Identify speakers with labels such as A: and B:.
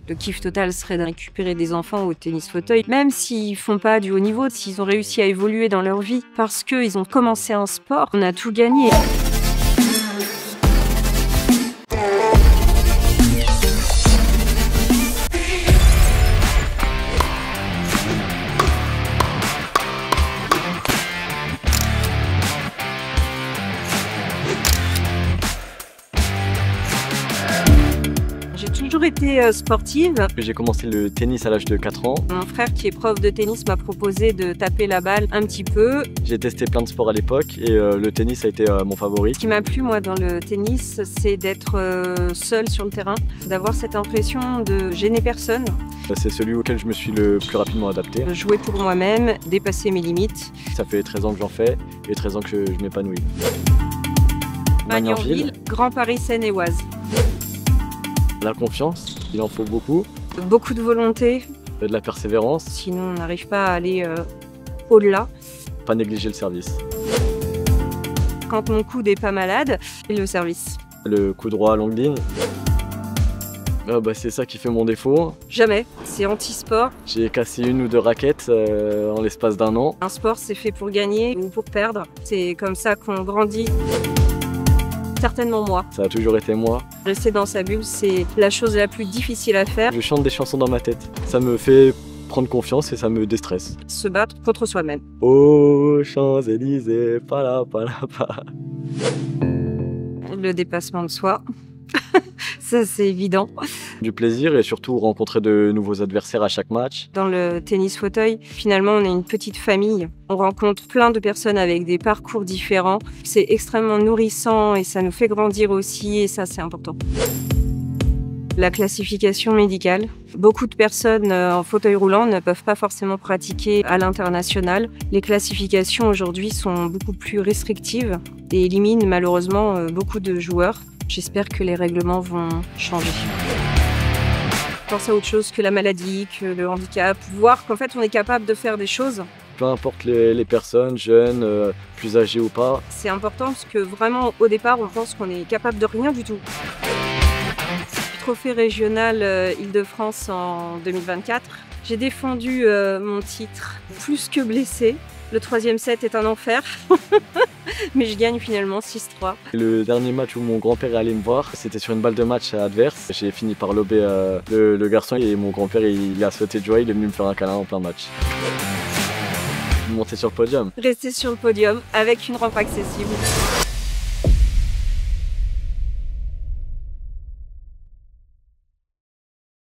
A: Le kiff total serait de récupérer des enfants au tennis fauteuil, même s'ils font pas du haut niveau, s'ils ont réussi à évoluer dans leur vie parce qu'ils ont commencé un sport, on a tout gagné. J'ai toujours été sportive.
B: J'ai commencé le tennis à l'âge de 4 ans.
A: Mon frère qui est prof de tennis m'a proposé de taper la balle un petit peu.
B: J'ai testé plein de sports à l'époque et le tennis a été mon favori.
A: Ce qui m'a plu moi dans le tennis, c'est d'être seule sur le terrain, d'avoir cette impression de gêner personne.
B: C'est celui auquel je me suis le plus rapidement adapté.
A: Jouer pour moi-même, dépasser mes limites.
B: Ça fait 13 ans que j'en fais et 13 ans que je m'épanouis.
A: Magnanville, Grand Paris Seine-et-Oise.
B: La confiance, il en faut beaucoup.
A: Beaucoup de volonté.
B: De la persévérance.
A: Sinon on n'arrive pas à aller au-delà.
B: Pas négliger le service.
A: Quand mon coude n'est pas malade, et le service.
B: Le coup droit à longue ligne. C'est ça qui fait mon défaut.
A: Jamais, c'est anti-sport.
B: J'ai cassé 1 ou 2 raquettes en l'espace d'1 an.
A: Un sport c'est fait pour gagner ou pour perdre. C'est comme ça qu'on grandit. Certainement moi.
B: Ça a toujours été moi.
A: Rester dans sa bulle, c'est la chose la plus difficile à faire.
B: Je chante des chansons dans ma tête. Ça me fait prendre confiance et ça me déstresse.
A: Se battre contre soi-même.
B: Oh, Champs-Élysées, pala.
A: Le dépassement de soi. Ça, c'est évident.
B: Du plaisir et surtout rencontrer de nouveaux adversaires à chaque match.
A: Dans le tennis fauteuil, finalement, on est une petite famille. On rencontre plein de personnes avec des parcours différents. C'est extrêmement nourrissant et ça nous fait grandir aussi et ça, c'est important. La classification médicale. Beaucoup de personnes en fauteuil roulant ne peuvent pas forcément pratiquer à l'international. Les classifications aujourd'hui sont beaucoup plus restrictives et éliminent malheureusement beaucoup de joueurs. J'espère que les règlements vont changer. Penser à autre chose que la maladie, que le handicap, voir qu'en fait on est capable de faire des choses.
B: Peu importe les personnes, jeunes, plus âgées ou pas.
A: C'est important parce que vraiment au départ on pense qu'on est capable de rien du tout. Trophée régional Île-de-France en 2024. J'ai défendu mon titre plus que blessé. Le 3e set est un enfer, mais je gagne finalement 6-3.
B: Le dernier match où mon grand-père est allé me voir, c'était sur une balle de match adverse. J'ai fini par lober le garçon et mon grand-père il a sauté de joie, il est venu me faire un câlin en plein match. Monter sur le podium.
A: Rester sur le podium avec une rampe accessible.